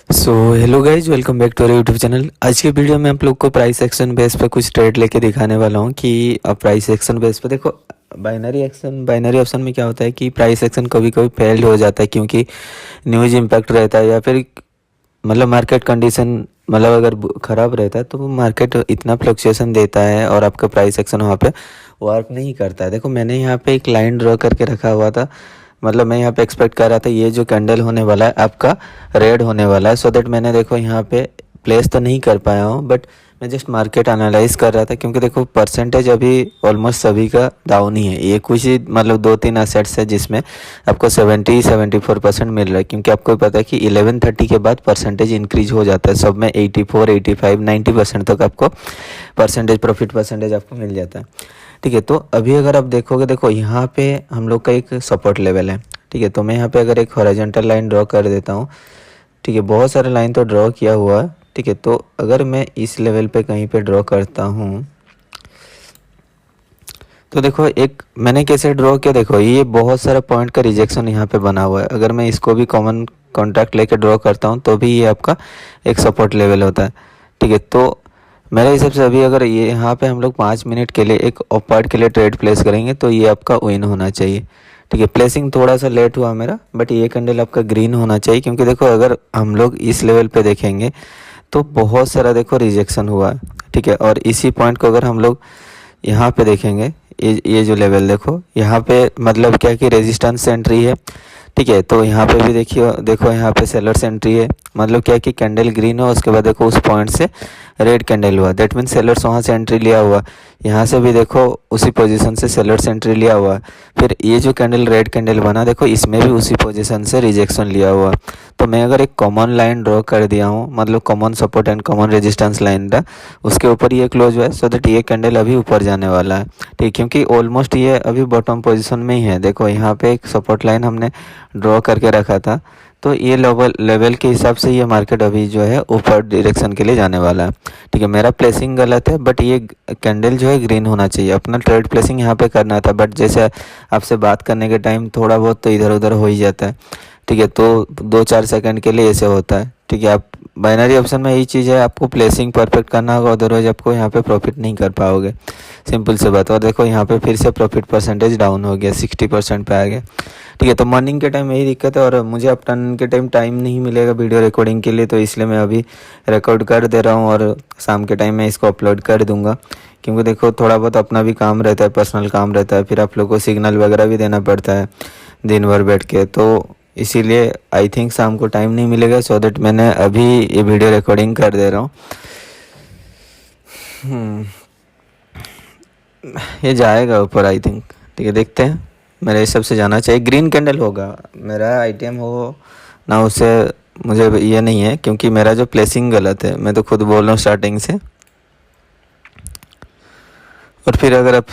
So hello guys, welcome back to our YouTube channel. आज के video में आप लोग को प्राइस एक्शन बेस पे कुछ ट्रेड लेके दिखाने वाला हूँ कि प्राइस एक्शन बेस पे देखो। बाइनरी ऑप्शन में क्या होता है कि प्राइस एक्शन कभी कभी फेल्ड हो जाता है क्योंकि न्यूज इम्पैक्ट रहता है या फिर मतलब मार्केट कंडीशन मतलब अगर ख़राब रहता है तो वो मार्केट इतना फ्लक्चुएशन देता है और आपका प्राइस एक्शन वहाँ पे वर्क नहीं करता है। देखो, मैंने यहाँ पे एक लाइन ड्रॉ करके रखा हुआ था। मतलब मैं यहाँ पे एक्सपेक्ट कर रहा था ये जो कैंडल होने वाला है आपका रेड होने वाला है, सो दैट मैंने देखो यहाँ पे प्लेस तो नहीं कर पाया हूँ, बट मैं जस्ट मार्केट एनालाइज कर रहा था क्योंकि देखो परसेंटेज अभी ऑलमोस्ट सभी का डाउन ही है। ये कुछ ही मतलब 2-3 असेट्स है जिसमें आपको 74% मिल रहा है, क्योंकि आपको पता है कि 11:30 के बाद परसेंटेज इंक्रीज हो जाता है। सब में 84, 85, 90% तक आपको प्रॉफिट परसेंटेज आपको मिल जाता है। ठीक है, तो अभी अगर आप देखोगे, देखो यहाँ पे हम लोग का एक सपोर्ट लेवल है। ठीक है, तो मैं यहाँ पे अगर एक हॉरिजॉन्टल लाइन ड्रॉ कर देता हूँ। ठीक है, बहुत सारे लाइन तो ड्रॉ किया हुआ है। ठीक है, तो अगर मैं इस लेवल पे कहीं पे ड्रॉ करता हूँ तो देखो एक मैंने कैसे ड्रॉ किया। देखो ये बहुत सारा पॉइंट का रिजेक्शन यहाँ पे बना हुआ है। अगर मैं इसको भी कॉमन कॉन्ट्रैक्ट लेके ड्रॉ करता हूँ तो भी ये आपका एक सपोर्ट लेवल होता है। ठीक है, तो मेरे हिसाब से अभी अगर ये यहाँ पे हम लोग 5 मिनट के लिए एक ऑपार्ट के लिए ट्रेड प्लेस करेंगे तो ये आपका विन होना चाहिए। ठीक है, प्लेसिंग थोड़ा सा लेट हुआ मेरा, बट ये कैंडल आपका ग्रीन होना चाहिए क्योंकि देखो अगर हम लोग इस लेवल पे देखेंगे तो बहुत सारा देखो रिजेक्शन हुआ है। ठीक है, और इसी पॉइंट को अगर हम लोग यहाँ पे देखेंगे, ये जो लेवल देखो यहाँ पे मतलब क्या कि रेजिस्टेंस एंट्री है। ठीक है, तो यहाँ पे भी देखिए, देखो यहाँ पे सेलर्स एंट्री है। मतलब क्या कि कैंडल ग्रीन हो, उसके बाद देखो उस पॉइंट से रेड कैंडल हुआ, दैट मीन सेलर्स वहाँ से एंट्री लिया हुआ। यहाँ से भी देखो उसी पोजीशन से सेलर्स एंट्री लिया हुआ। फिर ये जो कैंडल रेड कैंडल बना, देखो इसमें भी उसी पोजीशन से रिजेक्शन लिया हुआ। तो मैं अगर एक कॉमन लाइन ड्रॉ कर दिया हूँ, मतलब common support and common resistance line था, उसके ऊपर ये क्लोज हुआ है, सो दैट ये कैंडल अभी ऊपर जाने वाला है। ठीक, क्योंकि ऑलमोस्ट ये अभी बॉटम पोजीशन में ही है। देखो यहाँ पे एक सपोर्ट लाइन हमने ड्रॉ करके रखा था, तो ये लेवल के हिसाब से ये मार्केट अभी जो है ऊपर डायरेक्शन के लिए जाने वाला है। ठीक है, मेरा प्लेसिंग गलत है, बट ये कैंडल जो है ग्रीन होना चाहिए। अपना ट्रेड प्लेसिंग यहाँ पे करना था, बट जैसे आपसे बात करने के टाइम थोड़ा बहुत तो इधर उधर हो ही जाता है। ठीक है, तो 2-4 सेकंड के लिए ऐसे होता है। ठीक है, आप बाइनरी ऑप्शन में यही चीज़ है, आपको प्लेसिंग परफेक्ट करना होगा, अदरवाइज आपको यहाँ पे प्रॉफिट नहीं कर पाओगे। सिंपल से बात। और देखो यहाँ पे फिर से प्रॉफिट परसेंटेज डाउन हो गया, 60% पे आ गया। ठीक है, तो मॉर्निंग के टाइम यही दिक्कत है और मुझे आफ्टरनून के टाइम नहीं मिलेगा वीडियो रिकॉर्डिंग के लिए, तो इसलिए मैं अभी रिकॉर्ड कर दे रहा हूँ और शाम के टाइम मैं इसको अपलोड कर दूँगा। क्योंकि देखो थोड़ा बहुत अपना भी काम रहता है, पर्सनल काम रहता है, फिर आप लोग को सिग्नल वगैरह भी देना पड़ता है दिन भर बैठ के, तो इसीलिए आई थिंक शाम को टाइम नहीं मिलेगा, सो दैट मैंने अभी ये वीडियो रिकॉर्डिंग कर दे रहा हूँ। ये जाएगा ऊपर आई थिंक। ठीक है, देखते हैं। मेरे हिसाब से जाना चाहिए, ग्रीन कैंडल होगा। मेरा आइटम हो ना, उससे मुझे ये नहीं है क्योंकि मेरा जो प्लेसिंग गलत है, मैं तो खुद बोल रहा हूँ स्टार्टिंग से। और फिर अगर आप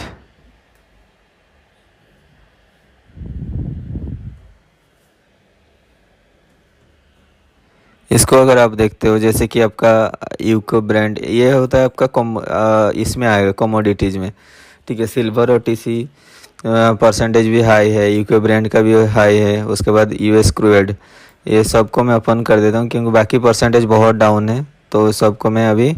इसको अगर आप देखते हो, जैसे कि आपका यूको ब्रांड ये होता है आपका इसमें आएगा कमोडिटीज़ में। ठीक है, सिल्वर और टीसी परसेंटेज भी हाई है, यूके ब्रांड का भी हाई है, उसके बाद यूएस क्रूड, ये सबको मैं ओपन कर देता हूँ क्योंकि बाकी परसेंटेज बहुत डाउन है, तो सबको मैं अभी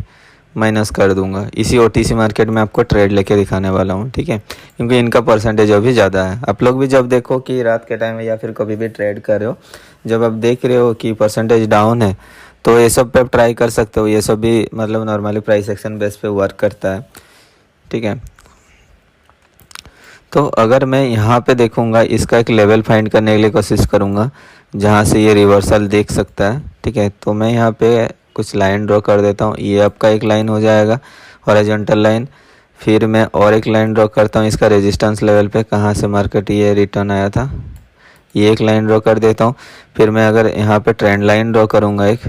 माइनस कर दूंगा। इसी ओटीसी मार्केट में आपको ट्रेड लेके दिखाने वाला हूँ। ठीक है, क्योंकि इनका परसेंटेज अभी ज़्यादा है। आप लोग भी जब देखो कि रात के टाइम में या फिर कभी भी ट्रेड कर रहे हो, जब आप देख रहे हो कि परसेंटेज डाउन है, तो ये सब पे आप ट्राई कर सकते हो। ये सब भी मतलब नॉर्मली प्राइस एक्शन बेस पे वर्क करता है। ठीक है, तो अगर मैं यहाँ पे देखूँगा, इसका एक लेवल फाइंड करने के लिए कोशिश करूँगा जहाँ से ये रिवर्सल देख सकता है। ठीक है, तो मैं यहाँ पे कुछ लाइन ड्रॉ कर देता हूँ। ये आपका एक लाइन हो जाएगा हॉरिजॉन्टल लाइन। फिर मैं और एक लाइन ड्रॉ करता हूँ इसका रेजिस्टेंस लेवल पे, कहाँ से मार्केट ये रिटर्न आया था, ये एक लाइन ड्रॉ कर देता हूँ। फिर मैं अगर यहाँ पे ट्रेंड लाइन ड्रॉ करूँगा एक,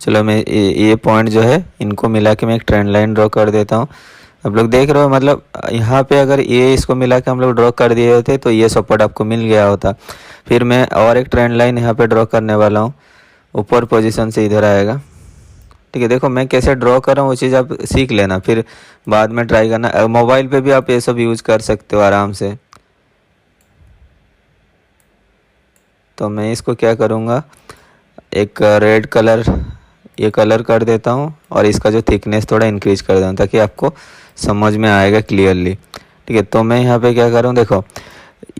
चलो मैं ये पॉइंट जो है इनको मिला के मैं एक ट्रेंड लाइन ड्रॉ कर देता हूँ। आप लोग देख रहे हो, मतलब यहाँ पे अगर ये इसको मिला के हम लोग ड्रॉ कर दिए होते तो ये सपोर्ट आपको मिल गया होता। फिर मैं और एक ट्रेंड लाइन यहाँ पे ड्रॉ करने वाला हूँ, ऊपर पोजीशन से इधर आएगा। ठीक है, देखो मैं कैसे ड्रॉ कर रहा हूँ वो चीज़ आप सीख लेना, फिर बाद में ट्राई करना। मोबाइल पे भी आप ये सब यूज़ कर सकते हो आराम से। तो मैं इसको क्या करूँगा, एक रेड कलर ये कलर कर देता हूँ और इसका जो थिकनेस थोड़ा इंक्रीज कर देता हूँ ताकि आपको समझ में आएगा क्लियरली। ठीक है, तो मैं यहाँ पे क्या कर रहा हूँ, देखो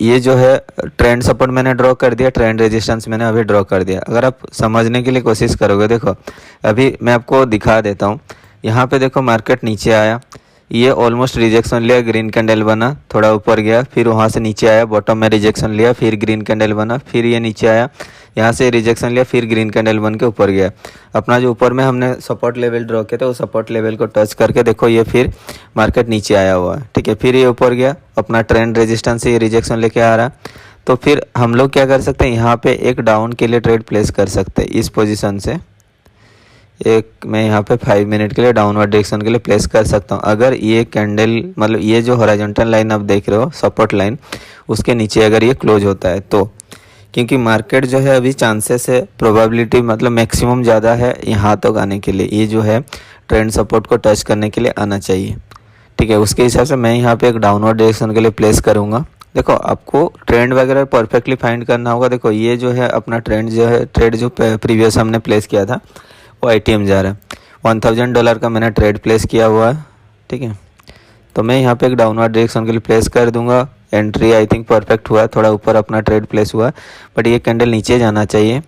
ये जो है ट्रेंड सपोर्ट मैंने ड्रॉ कर दिया, ट्रेंड रेजिस्टेंस मैंने अभी ड्रॉ कर दिया। अगर आप समझने के लिए कोशिश करोगे, देखो अभी मैं आपको दिखा देता हूँ। यहाँ पे देखो मार्केट नीचे आया, ये ऑलमोस्ट रिजेक्शन लिया, ग्रीन कैंडल बना, थोड़ा ऊपर गया, फिर वहाँ से नीचे आया, बॉटम में रिजेक्शन लिया, फिर ग्रीन कैंडल बना, फिर ये नीचे आया, यहाँ से रिजेक्शन लिया, फिर ग्रीन कैंडल बन के ऊपर गया। अपना जो ऊपर में हमने सपोर्ट लेवल ड्रॉ किया था वो सपोर्ट लेवल को टच करके देखो ये फिर मार्केट नीचे आया हुआ है। ठीक है, फिर ये ऊपर गया, अपना ट्रेंड रेजिस्टेंस से ये रिजेक्शन लेके आ रहा है। तो फिर हम लोग क्या कर सकते हैं, यहाँ पे एक डाउन के लिए ट्रेड प्लेस कर सकते हैं इस पोजीशन से। एक मैं यहाँ पे 5 मिनट के लिए डाउनवर्ड डायरेक्शन के लिए प्लेस कर सकता हूँ। अगर ये कैंडल मतलब ये जो हॉरिजॉन्टल लाइन आप देख रहे हो सपोर्ट लाइन, उसके नीचे अगर ये क्लोज होता है तो, क्योंकि मार्केट जो है अभी चांसेस है, प्रोबेबिलिटी मतलब मैक्सिमम ज़्यादा है यहाँ तक आने के लिए, ये जो है ट्रेंड सपोर्ट को टच करने के लिए आना चाहिए। ठीक है, उसके हिसाब से मैं यहाँ पे एक डाउनवर्ड डायरेक्शन के लिए प्लेस करूँगा। देखो आपको ट्रेंड वगैरह परफेक्टली फाइंड करना होगा। देखो ये जो है अपना ट्रेंड जो है, ट्रेड जो प्रीवियस हमने प्लेस किया था वो ITM जा रहा है। $1000 का मैंने ट्रेड प्लेस किया हुआ है। ठीक है, तो मैं यहाँ पे एक डाउनवर्ड डायरेक्शन के लिए प्लेस कर दूंगा। एंट्री आई थिंक परफेक्ट हुआ है, थोड़ा ऊपर अपना ट्रेड प्लेस हुआ है, बट ये कैंडल नीचे जाना चाहिए।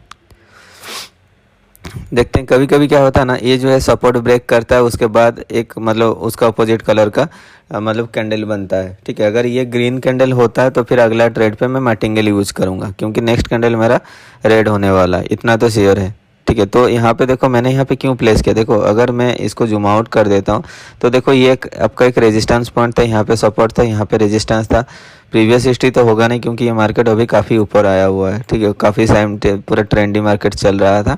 देखते हैं कभी कभी क्या होता है ना, ये जो है सपोर्ट ब्रेक करता है, उसके बाद एक मतलब उसका अपोजिट कलर का मतलब कैंडल बनता है। ठीक है, अगर ये ग्रीन कैंडल होता है तो फिर अगला ट्रेड पे मैं मार्टिंगेल यूज करूँगा, क्योंकि नेक्स्ट कैंडल मेरा रेड होने वाला है, इतना तो श्योर है। ठीक है, तो यहाँ पे देखो मैंने यहाँ पे क्यों प्लेस किया, देखो अगर मैं इसको जूम आउट कर देता हूँ तो देखो ये एक आपका एक रेजिस्टेंस पॉइंट था, यहाँ पे सपोर्ट था, यहाँ पे रेजिस्टेंस था। प्रीवियस हिस्ट्री तो होगा नहीं क्योंकि ये मार्केट अभी काफ़ी ऊपर आया हुआ है। ठीक है, काफ़ी टाइम पूरा ट्रेंडी मार्केट चल रहा था,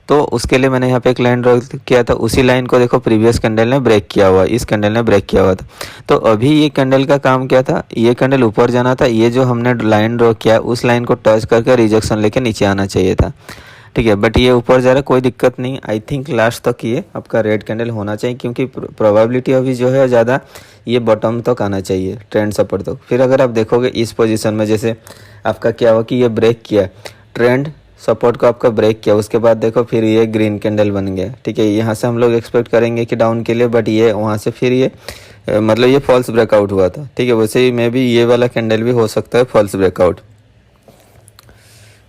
तो उसके लिए मैंने यहाँ पे एक लाइन ड्रॉ किया था। उसी लाइन को देखो प्रीवियस कैंडल ने ब्रेक किया हुआ, इस कैंडल ने ब्रेक किया हुआ था। तो अभी ये कैंडल का काम क्या था, ये कैंडल ऊपर जाना था, ये जो हमने लाइन ड्रॉ किया उस लाइन को टच करके रिजेक्शन लेके नीचे आना चाहिए था। ठीक है, बट ये ऊपर जा रहा है, कोई दिक्कत नहीं। आई थिंक लास्ट तक ये आपका रेड कैंडल होना चाहिए, क्योंकि प्रोबेबिलिटी अभी जो है ज़्यादा ये बॉटम तक आना चाहिए, ट्रेंड सपोर्ट तक। फिर अगर आप देखोगे इस पोजीशन में जैसे आपका क्या हुआ कि ये ब्रेक किया, ट्रेंड सपोर्ट को आपका ब्रेक किया, उसके बाद देखो फिर ये ग्रीन कैंडल बन गया। ठीक है, यहाँ से हम लोग एक्सपेक्ट करेंगे कि डाउन के लिए, बट ये वहाँ से फिर ये मतलब ये फॉल्स ब्रेकआउट हुआ था। ठीक है, वैसे ही मे बी ये वाला कैंडल भी हो सकता है फॉल्स ब्रेकआउट।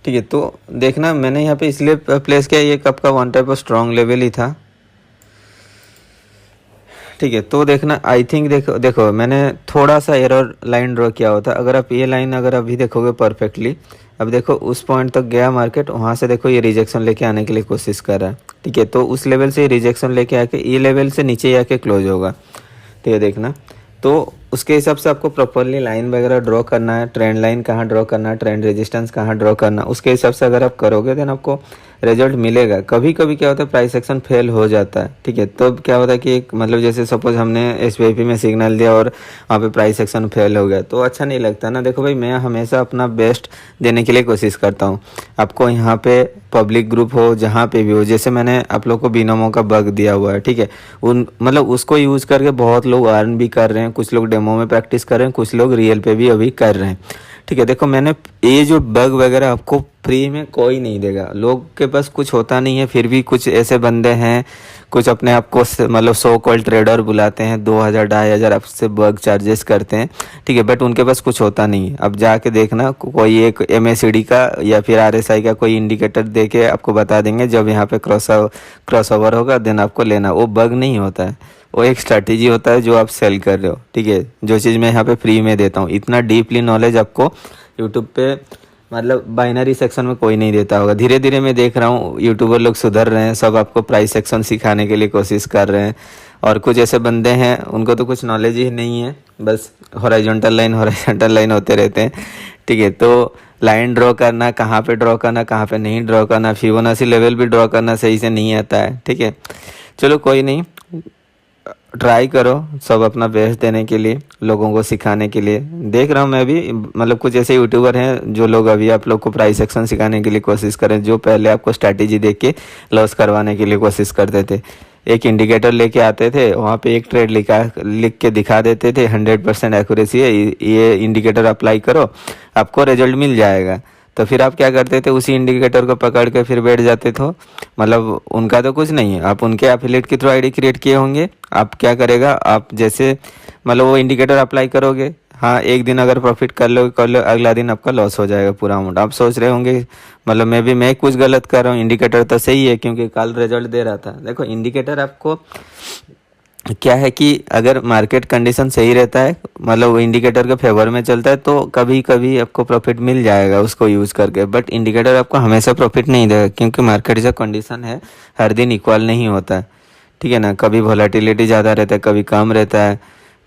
ठीक है, तो देखना मैंने यहाँ पे इसलिए प्लेस किया, ये कप का one type of strong level ही था। ठीक है, तो देखना आई थिंक देखो मैंने थोड़ा सा एरर लाइन ड्रॉ किया होता। अगर आप ये लाइन अगर अभी देखोगे परफेक्टली, अब देखो उस पॉइंट तक गया मार्केट, वहाँ से देखो ये रिजेक्शन लेके आने के लिए कोशिश कर रहा है। ठीक है, तो उस लेवल से रिजेक्शन लेके आके ये लेवल से नीचे आके क्लोज होगा। ठीक है, देखना तो उसके हिसाब से आपको प्रॉपरली लाइन वगैरह ड्रॉ करना है, ट्रेंड लाइन कहाँ ड्रॉ करना है, ट्रेंड रेजिस्टेंस कहाँ ड्रॉ करना, उसके हिसाब से अगर आप करोगे देन आपको रिजल्ट मिलेगा। कभी कभी क्या होता है प्राइस एक्शन फेल हो जाता है। ठीक है, तो क्या होता है कि एक मतलब जैसे सपोज हमने SVIP में सिग्नल दिया और वहाँ पे प्राइस एक्शन फेल हो गया तो अच्छा नहीं लगता ना। देखो भाई मैं हमेशा अपना बेस्ट देने के लिए कोशिश करता हूँ। आपको यहाँ पे पब्लिक ग्रुप हो जहाँ पे भी हो, जैसे मैंने आप लोग को बिनोमो का बग दिया हुआ है। ठीक है, उन मतलब उसको यूज़ करके बहुत लोग अर्न भी कर रहे हैं, कुछ लोग डेमो में प्रैक्टिस कर रहे हैं, कुछ लोग रियल पे भी अभी कर रहे हैं। ठीक है, देखो मैंने ये जो बग वगैरह आपको फ्री में कोई नहीं देगा। लोग के पास कुछ होता नहीं है, फिर भी कुछ ऐसे बंदे हैं, कुछ अपने आप को मतलब सो कॉल्ड ट्रेडर बुलाते हैं, 2000-2500 आपसे बग चार्जेस करते हैं। ठीक है, बट उनके पास कुछ होता नहीं है। अब जाके देखना कोई एक MACD का या फिर RSI का कोई इंडिकेटर दे के आपको बता देंगे जब यहाँ पे क्रॉस ओवर होगा देन आपको लेना। वो बग नहीं होता है, वो एक स्ट्रैटेजी होता है जो आप सेल कर रहे हो। ठीक है, जो चीज़ मैं यहाँ पे फ्री में देता हूँ, इतना डीपली नॉलेज आपको यूट्यूब पे मतलब बाइनरी सेक्शन में कोई नहीं देता होगा। धीरे धीरे मैं देख रहा हूँ यूट्यूबर लोग सुधर रहे हैं, सब आपको प्राइस सेक्शन सिखाने के लिए कोशिश कर रहे हैं। और कुछ ऐसे बंदे हैं उनको तो कुछ नॉलेज ही नहीं है, बस हॉरिजॉन्टल लाइन होते रहते हैं। ठीक है, तो लाइन ड्रॉ करना, कहाँ पे ड्रॉ करना, कहाँ पे नहीं ड्रॉ करना, फिबोनाची लेवल भी ड्रॉ करना सही से नहीं आता है। ठीक है, चलो कोई नहीं, ट्राई करो सब अपना बेस्ट देने के लिए, लोगों को सिखाने के लिए। देख रहा हूँ मैं भी मतलब कुछ ऐसे यूट्यूबर हैं जो लोग अभी आप लोग को प्राइस एक्शन सिखाने के लिए कोशिश करें, जो पहले आपको स्ट्रैटेजी देख के लॉस करवाने के लिए कोशिश करते थे। एक इंडिकेटर लेके आते थे, वहाँ पे एक ट्रेड लिख के दिखा देते थे, 100% एक्यूरेसी है, ये इंडिकेटर अप्लाई करो आपको रिजल्ट मिल जाएगा। तो फिर आप क्या करते थे, उसी इंडिकेटर को पकड़ के फिर बैठ जाते थे। मतलब उनका तो कुछ नहीं है, आप उनके एफिलिएट के थ्रू आईडी क्रिएट किए होंगे। आप क्या करेगा, आप जैसे मतलब वो इंडिकेटर अप्लाई करोगे, हाँ एक दिन अगर प्रॉफिट कर लो, अगला दिन आपका लॉस हो जाएगा पूरा अमाउंट। आप सोच रहे होंगे मतलब मैं कुछ गलत कर रहा हूँ, इंडिकेटर तो सही है क्योंकि कल रिजल्ट दे रहा था। देखो इंडिकेटर आपको क्या है कि अगर मार्केट कंडीशन सही रहता है, मतलब वो इंडिकेटर के फेवर में चलता है, तो कभी कभी आपको प्रॉफिट मिल जाएगा उसको यूज़ करके। बट इंडिकेटर आपको हमेशा प्रॉफिट नहीं देगा, क्योंकि मार्केट जो कंडीशन है हर दिन इक्वल नहीं होता है, ठीक है ना। कभी वॉलेटिलिटी ज़्यादा रहता है, कभी कम रहता है,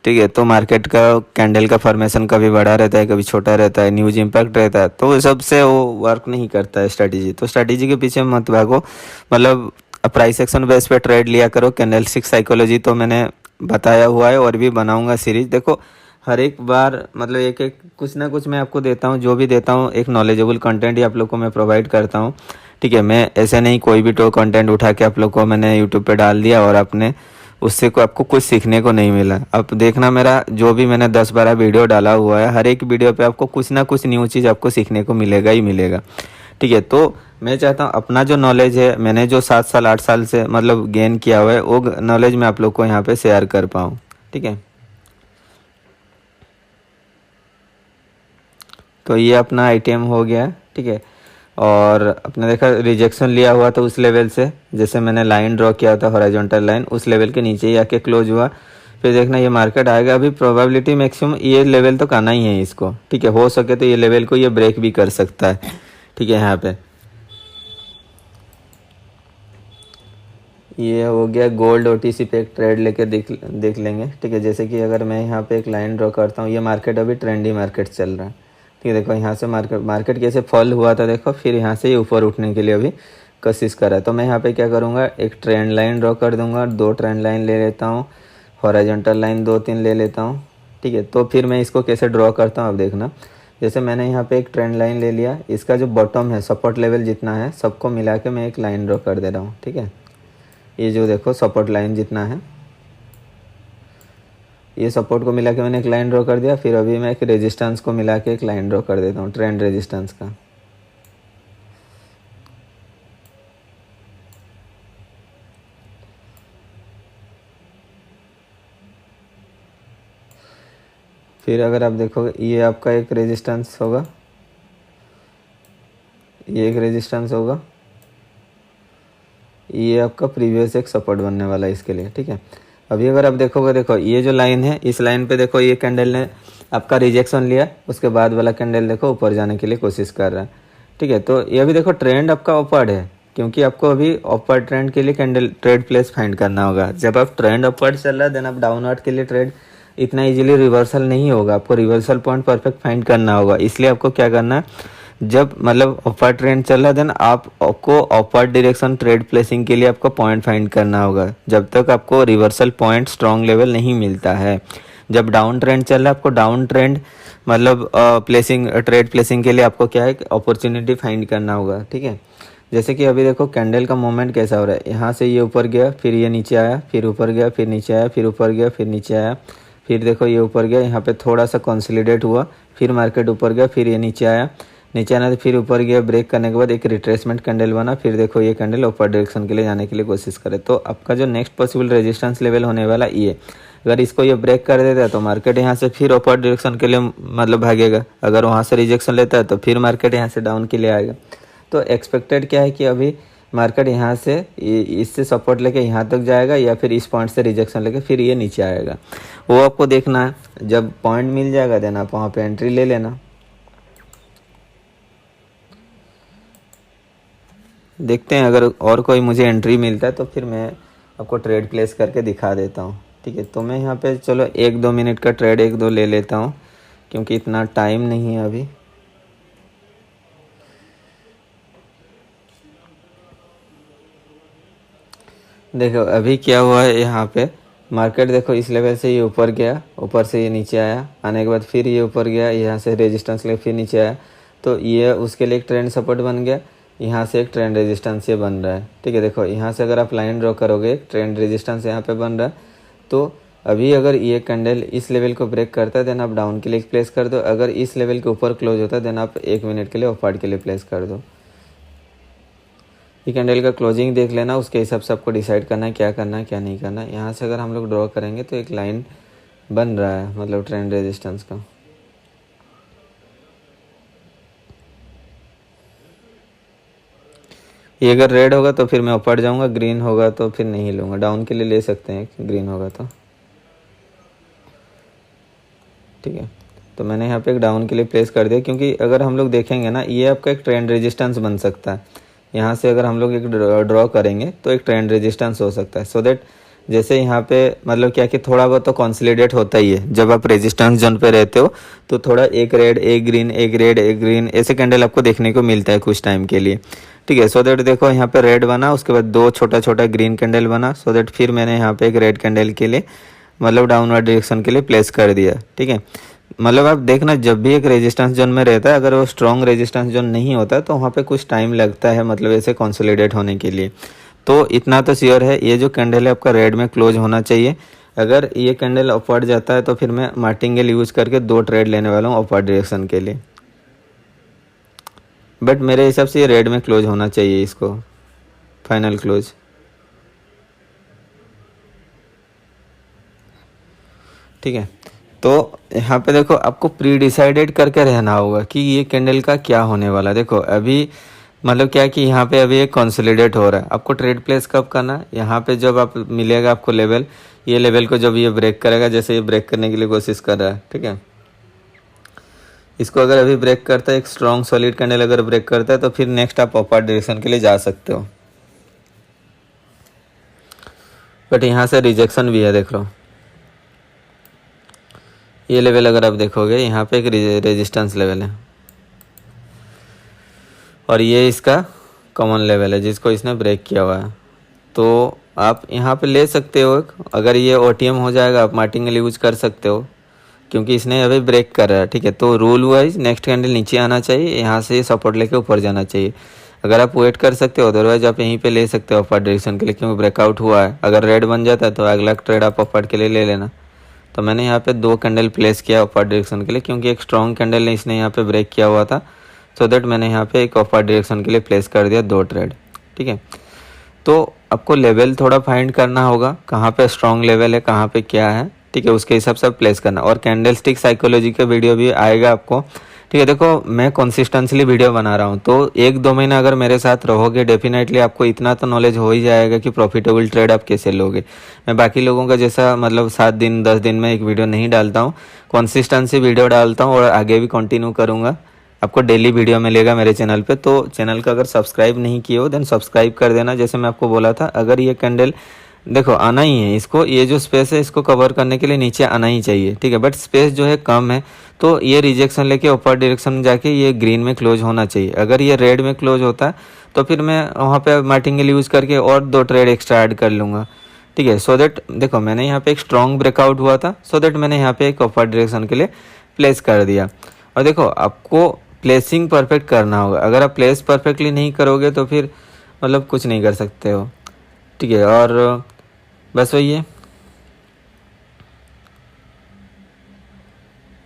ठीक है। तो मार्केट का कैंडल का फॉर्मेशन कभी बड़ा रहता है, कभी छोटा रहता है, न्यूज इम्पैक्ट रहता है, तो वो सबसे वो वर्क नहीं करता है स्ट्रैटेजी। तो स्ट्रैटेजी के पीछे मत भागो, मतलब प्राइस एक्शन बेस पे ट्रेड लिया करो। कैंडल स्टिक साइकोलॉजी तो मैंने बताया हुआ है और भी बनाऊंगा सीरीज। देखो हर एक बार मतलब एक एक कुछ ना कुछ मैं आपको देता हूँ, जो भी देता हूँ एक नॉलेजेबल कंटेंट ही आप लोग को मैं प्रोवाइड करता हूँ, ठीक है। मैं ऐसे नहीं कोई भी तो कंटेंट उठा के आप लोग को मैंने यूट्यूब पे डाल दिया और आपने उससे को आपको कुछ सीखने को नहीं मिला। अब देखना मेरा जो भी मैंने 10-12 वीडियो डाला हुआ है, हर एक वीडियो पे आपको कुछ ना कुछ न्यू चीज़ आपको सीखने को मिलेगा ही मिलेगा, ठीक है। तो मैं चाहता हूँ अपना जो नॉलेज है, मैंने जो 7 साल 8 साल से मतलब गेन किया हुआ है, वो नॉलेज मैं आप लोग को यहाँ पे शेयर कर पाऊँ, ठीक है। तो ये अपना आइटम हो गया, ठीक है। और अपने देखा रिजेक्शन लिया हुआ था उस लेवल से, जैसे मैंने लाइन ड्रॉ किया था हॉरिजॉन्टल लाइन, उस लेवल के नीचे ही आके क्लोज हुआ। फिर देखना ये मार्केट आएगा, अभी प्रोबेबिलिटी मैक्सिमम ये लेवल तो करना ही है इसको, ठीक है। हो सके तो ये लेवल को ये ब्रेक भी कर सकता है, ठीक है। यहाँ पे ये हो गया गोल्ड ओटीसी पे एक ट्रेड लेके देख लेंगे, ठीक है। जैसे कि अगर मैं यहाँ पे एक लाइन ड्रॉ करता हूँ, ये मार्केट अभी ट्रेंडी मार्केट चल रहा है, ठीक है। देखो यहाँ से मार्केट कैसे फॉल हुआ था, देखो फिर यहाँ से ये ऊपर उठने के लिए अभी कोशिश कर रहा है। तो मैं यहाँ पे क्या करूँगा, एक ट्रेंड लाइन ड्रॉ कर दूंगा, 2 ट्रेंड लाइन ले लेता हूँ, हॉरिजॉन्टल लाइन 2-3 ले लेता हूँ, ठीक है। तो फिर मैं इसको कैसे ड्रॉ करता हूँ अब देखना। जैसे मैंने यहाँ पे एक ट्रेंड लाइन ले लिया, इसका जो बॉटम है सपोर्ट लेवल जितना है सबको मिला के मैं एक लाइन ड्रॉ कर दे रहा हूँ, ठीक है। ये जो देखो सपोर्ट लाइन जितना है, ये सपोर्ट को मिला के मैंने एक लाइन ड्रॉ कर दिया। फिर अभी मैं एक रेजिस्टेंस को मिला के एक लाइन ड्रॉ कर देता हूँ, ट्रेंड रेजिस्टेंस का। फिर अगर आप देखोगे ये आपका एक रेजिस्टेंस होगा, ये एक रेजिस्टेंस होगा, ये आपका प्रीवियस एक सपोर्ट बनने वाला है इसके लिए, ठीक है। अभी अगर आप देखोगे, देखो ये जो लाइन है, इस लाइन पे देखो ये कैंडल ने आपका रिजेक्शन लिया, उसके बाद वाला कैंडल देखो ऊपर जाने के लिए कोशिश कर रहा है, ठीक है। तो ये भी देखो ट्रेंड आपका अपवर्ड है, क्योंकि आपको अभी अपवर्ड ट्रेंड के लिए कैंडल ट्रेड प्लेस फाइंड करना होगा। जब आप ट्रेंड अपवर्ड चल रहा है देन आप डाउनवर्ड के लिए ट्रेड इतना इजीली रिवर्सल नहीं होगा, आपको रिवर्सल पॉइंट परफेक्ट फाइंड करना होगा। इसलिए आपको क्या करना है, जब मतलब अपवर्ड ट्रेंड चल रहा है देन आपको अपवर्ड डायरेक्शन ट्रेड प्लेसिंग के लिए आपको पॉइंट फाइंड करना होगा, जब तक आपको रिवर्सल पॉइंट स्ट्रॉन्ग लेवल नहीं मिलता है। जब डाउन ट्रेंड चल रहा है, आपको डाउन ट्रेंड मतलब प्लेसिंग ट्रेड प्लेसिंग के लिए आपको क्या है अपॉर्चुनिटी फाइंड करना होगा, ठीक है। जैसे कि अभी देखो कैंडल का मूवमेंट कैसा हो रहा है, यहाँ से ये ऊपर गया, फिर ये नीचे आया, फिर ऊपर गया, फिर नीचे आया, फिर ऊपर गया, फिर नीचे आया, फिर देखो ये ऊपर गया, यहाँ पे थोड़ा सा कंसोलिडेट हुआ, फिर मार्केट ऊपर गया, फिर ये नीचे आया, नीचे आना तो फिर ऊपर गया, ब्रेक करने के बाद एक रिट्रेसमेंट कैंडल बना, फिर देखो ये कैंडल ऊपर डायरेक्शन के लिए जाने के लिए कोशिश करे। तो आपका जो नेक्स्ट पॉसिबल रेजिस्टेंस लेवल होने वाला ये, अगर इसको ये ब्रेक कर देता है तो मार्केट यहाँ से फिर ऊपर डायरेक्शन के लिए मतलब भागेगा। अगर वहाँ से रिजेक्शन लेता है तो फिर मार्केट यहाँ से डाउन के लिए आएगा। तो एक्सपेक्टेड क्या है कि अभी मार्केट यहाँ से इससे सपोर्ट लेके यहाँ तक जाएगा, या फिर इस पॉइंट से रिजेक्शन लेके फिर ये नीचे आएगा, वो आपको देखना है। जब पॉइंट मिल जाएगा देन आप वहाँ पे एंट्री ले लेना। देखते हैं अगर और कोई मुझे एंट्री मिलता है तो फिर मैं आपको ट्रेड प्लेस करके दिखा देता हूँ, ठीक है। तो मैं यहाँ पे चलो 1-2 मिनट का ट्रेड 1-2 ले लेता हूँ, क्योंकि इतना टाइम नहीं है अभी। देखो अभी क्या हुआ है, यहाँ पे मार्केट देखो इस लेवल से ये ऊपर गया, ऊपर से ये नीचे आया, आने के बाद फिर ये ऊपर गया, यहाँ से रेजिस्टेंस लेके फिर नीचे आया, तो ये उसके लिए एक ट्रेंड सपोर्ट बन गया, यहाँ से एक ट्रेंड रेजिस्टेंस ये बन रहा है, ठीक है। देखो यहाँ से अगर आप लाइन ड्रॉ करोगे, ट्रेंड रेजिस्टेंस यहाँ पे बन रहा है, तो अभी अगर ये कैंडल इस लेवल को ब्रेक करता है देन आप डाउन के लिए प्लेस कर दो, अगर इस लेवल के ऊपर क्लोज होता है देन आप 1 मिनट के लिए ऑफ वार्ड के लिए प्लेस कर दो। ये कैंडल का क्लोजिंग देख लेना, उसके हिसाब से आपको डिसाइड करना है क्या करना है क्या नहीं करना है। यहाँ से अगर हम लोग ड्रॉ करेंगे तो एक लाइन बन रहा है मतलब ट्रेंड रेजिस्टेंस का। ये अगर रेड होगा तो फिर मैं ऊपर जाऊंगा, ग्रीन होगा तो फिर नहीं लूँगा, डाउन के लिए ले सकते हैं ग्रीन होगा तो। ठीक है, तो मैंने यहाँ पे एक डाउन के लिए प्लेस कर दिया, क्योंकि अगर हम लोग देखेंगे ना ये आपका एक ट्रेंड रेजिस्टेंस बन सकता है। यहाँ से अगर हम लोग एक ड्रॉ करेंगे तो एक ट्रेंड रेजिस्टेंस हो सकता है, सो दैट जैसे यहाँ पे मतलब क्या कि थोड़ा बहुत तो कंसोलिडेट होता ही है। जब आप रेजिस्टेंस जोन पे रहते हो तो थोड़ा एक रेड एक ग्रीन एक रेड एक ग्रीन ऐसे कैंडल आपको देखने को मिलता है कुछ टाइम के लिए। ठीक है, सो दैट देखो यहाँ पे रेड बना, उसके बाद 2 छोटा छोटा ग्रीन कैंडल बना, सो दैट फिर मैंने यहाँ पे एक रेड कैंडल के लिए मतलब डाउनवर्ड डायरेक्शन के लिए प्लेस कर दिया। ठीक है, मतलब आप देखना जब भी एक रेजिस्टेंस जोन में रहता है, अगर वो स्ट्रॉन्ग रेजिस्टेंस जोन नहीं होता तो वहाँ पे कुछ टाइम लगता है मतलब ऐसे कंसोलिडेट होने के लिए। तो इतना तो श्योर है ये जो कैंडल है आपका रेड में क्लोज होना चाहिए। अगर ये कैंडल अपवर्ड जाता है तो फिर मैं मार्टिंगेल यूज करके 2 ट्रेड लेने वाला हूँ अपवर्ड डायरेक्शन के लिए, बट मेरे हिसाब से ये रेड में क्लोज होना चाहिए इसको फाइनल क्लोज। ठीक है, तो यहाँ पे देखो आपको प्री डिसाइडेड करके रहना होगा कि ये कैंडल का क्या होने वाला है। देखो अभी मतलब क्या कि यहाँ पे अभी एक कंसोलिडेट हो रहा है, आपको ट्रेड प्लेस कब करना है, यहाँ पे जब आप मिलेगा आपको लेवल, ये लेवल को जब ये ब्रेक करेगा, जैसे ये ब्रेक करने के लिए कोशिश कर रहा है। ठीक है, इसको अगर अभी ब्रेक करता है, एक स्ट्रॉन्ग सॉलिड कैंडल अगर ब्रेक करता है तो फिर नेक्स्ट आप अपवर्ड डायरेक्शन के लिए जा सकते हो, बट यहाँ से रिजेक्शन भी है। देख लो ये लेवल अगर आप देखोगे यहाँ पे एक रेजिस्टेंस लेवल है और ये इसका कॉमन लेवल है जिसको इसने ब्रेक किया हुआ है, तो आप यहाँ पे ले सकते हो। अगर ये ओटीएम हो जाएगा आप मार्टिंगेल यूज कर सकते हो, क्योंकि इसने अभी ब्रेक कर रहा है। ठीक है, तो रूल वाइज नेक्स्ट कैंडल नीचे आना चाहिए, यहाँ से सपोर्ट लेके ऊपर जाना चाहिए। अगर आप वेट कर सकते हो अदरवाइज आप यहीं पे ले सकते हो अपवर्ड डायरेक्शन के लिए, क्योंकि ब्रेकआउट हुआ है। अगर रेड बन जाता है तो अगला ट्रेड आप अपवर्ड के लिए ले लेना। तो मैंने यहाँ पे 2 कैंडल प्लेस किया अपवर्ड डायरेक्शन के लिए, क्योंकि एक स्ट्रॉन्ग कैंडल ने इसने यहाँ पे ब्रेक किया हुआ था, सो दैट मैंने यहाँ पे एक अपवर्ड डायरेक्शन के लिए प्लेस कर दिया 2 ट्रेड। ठीक है, तो आपको लेवल थोड़ा फाइंड करना होगा, कहाँ पे स्ट्रॉन्ग लेवल है कहाँ पे क्या है। ठीक है, उसके हिसाब से प्लेस करना, और कैंडल स्टिक साइकोलॉजी का वीडियो भी आएगा आपको। ठीक है, देखो मैं कंसिस्टेंटली वीडियो बना रहा हूँ, तो 1-2 महीना अगर मेरे साथ रहोगे डेफिनेटली आपको इतना तो नॉलेज हो ही जाएगा कि प्रॉफिटेबल ट्रेड आप कैसे लोगे। मैं बाकी लोगों का जैसा मतलब 7 दिन 10 दिन में एक वीडियो नहीं डालता हूँ, कंसिस्टेंसी वीडियो डालता हूँ और आगे भी कंटिन्यू करूँगा। आपको डेली वीडियो मिलेगा मेरे चैनल पे, तो चैनल का अगर सब्सक्राइब नहीं किए हो देन सब्सक्राइब कर देना। जैसे मैं आपको बोला था, अगर ये कैंडल देखो आना ही है, इसको ये जो स्पेस है इसको कवर करने के लिए नीचे आना ही चाहिए। ठीक है, बट स्पेस जो है कम है, तो ये रिजेक्शन लेके ऊपर डायरेक्शन में जाके ये ग्रीन में क्लोज होना चाहिए। अगर ये रेड में क्लोज होता है तो फिर मैं वहाँ पे मार्टिंगेल यूज करके और 2 ट्रेड एक्स्ट्रा ऐड कर लूँगा। ठीक है, सो दैट देखो मैंने यहाँ पे एक स्ट्रॉन्ग ब्रेकआउट हुआ था, सो दैट मैंने यहाँ पे एक अपर डायरेक्शन के लिए प्लेस कर दिया। और देखो आपको प्लेसिंग परफेक्ट करना होगा, अगर आप प्लेस परफेक्टली नहीं करोगे तो फिर मतलब कुछ नहीं कर सकते हो। ठीक है, और बस वही है।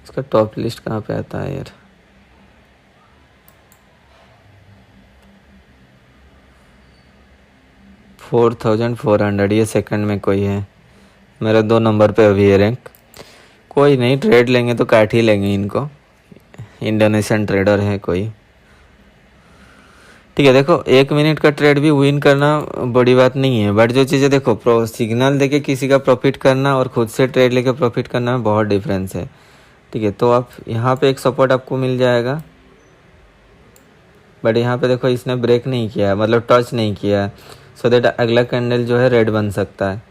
इसका टॉप लिस्ट कहाँ पे आता है यार, $4,400 ये सेकंड में कोई है, मेरा 2 नंबर पे अभी है रैंक। कोई नहीं, ट्रेड लेंगे तो काट ही लेंगे इनको, इंडोनेशियन ट्रेडर है कोई। ठीक है, देखो 1 मिनट का ट्रेड भी विन करना बड़ी बात नहीं है, बट जो चीज़ें देखो सिग्नल देके किसी का प्रॉफिट करना और खुद से ट्रेड लेके प्रॉफिट करना में बहुत डिफरेंस है। ठीक है, तो आप यहाँ पे एक सपोर्ट आपको मिल जाएगा, बट यहाँ पे देखो इसने ब्रेक नहीं किया, मतलब टच नहीं किया, सो दैट अगला कैंडल जो है रेड बन सकता है।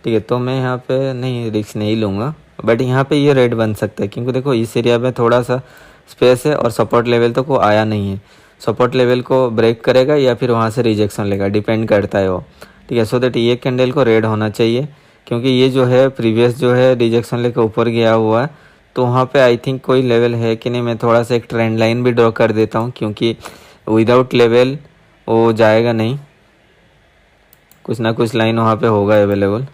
ठीक है, तो मैं यहाँ पे नहीं रिस्क नहीं लूँगा, बट यहाँ पे ये रेड बन सकता है, क्योंकि देखो इस एरिया में थोड़ा सा स्पेस है और सपोर्ट लेवल तो को आया नहीं है। सपोर्ट लेवल को ब्रेक करेगा या फिर वहाँ से रिजेक्शन लेगा, डिपेंड करता है वो। ठीक है, सो दैट ये कैंडल को रेड होना चाहिए, क्योंकि ये जो है प्रीवियस जो है रिजेक्शन लेकर ऊपर गया हुआ है, तो वहाँ पे आई थिंक कोई लेवल है कि नहीं। मैं थोड़ा सा एक ट्रेंड लाइन भी ड्रॉ कर देता हूँ, क्योंकि विदाउट लेवल वो जाएगा नहीं, कुछ ना कुछ लाइन वहाँ पे होगा अवेलेबल।